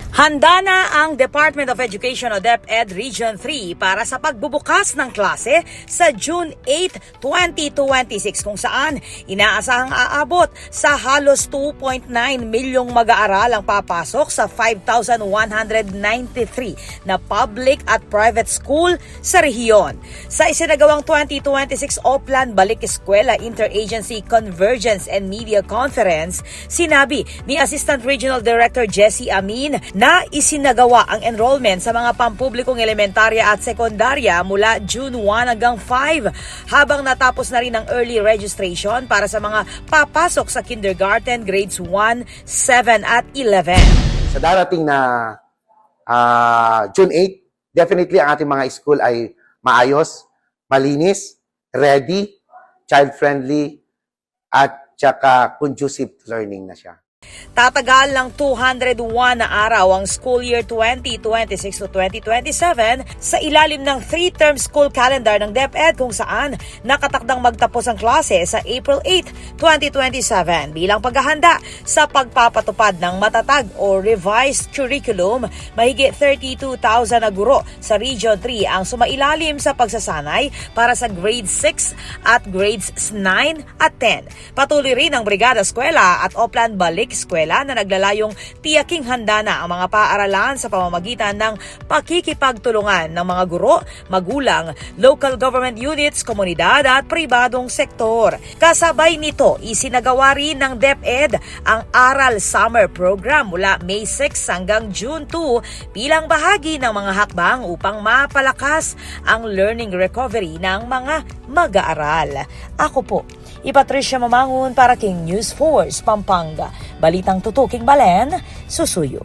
Handa na ang Department of Education o DepEd Region 3 para sa pagbubukas ng klase sa June 8, 2026 kung saan inaasahang aabot sa halos 2.9 milyong mag-aaral ang papasok sa 5,193 na public at private school sa rehiyon. Sa isinagawang 2026 Oplan Balik Eskwela Interagency Convergence and Media Conference, sinabi ni Assistant Regional Director Jessie Amin na isinagawa ang enrollment sa mga pampublikong elementarya at sekundarya mula June 1 hanggang 5 habang natapos na rin ang early registration para sa mga papasok sa kindergarten grades 1, 7 at 11. Sa darating na June 8, definitely ang ating mga school ay maayos, malinis, ready, child-friendly, at saka conducive learning na siya. Tatagal ng 201 na araw ang school year 2026 to 2027 sa ilalim ng 3-term school calendar ng DepEd kung saan nakatakdang magtapos ang klase sa April 8, 2027 bilang paghahanda sa pagpapatupad ng matatag o revised curriculum. Mahigit 32,000 na guro sa Region 3 ang sumailalim sa pagsasanay para sa grade 6 at grades 9 at 10. Patuloy rin ang Brigada Eskwela at Oplan Balik Eskwela na naglalayong tiyaking handa na ang mga paaralan sa pamamagitan ng pakikipagtulungan ng mga guro, magulang, local government units, komunidad at pribadong sektor. Kasabay nito, isinagawa rin ng DepEd ang Aral Summer Program mula May 6 hanggang June 2 bilang bahagi ng mga hakbang upang mapalakas ang learning recovery ng mga mag-aaral. Ako po, Patricia Mamangun para King News Force, Pampanga. Balitang tutuking Balen, susuyo.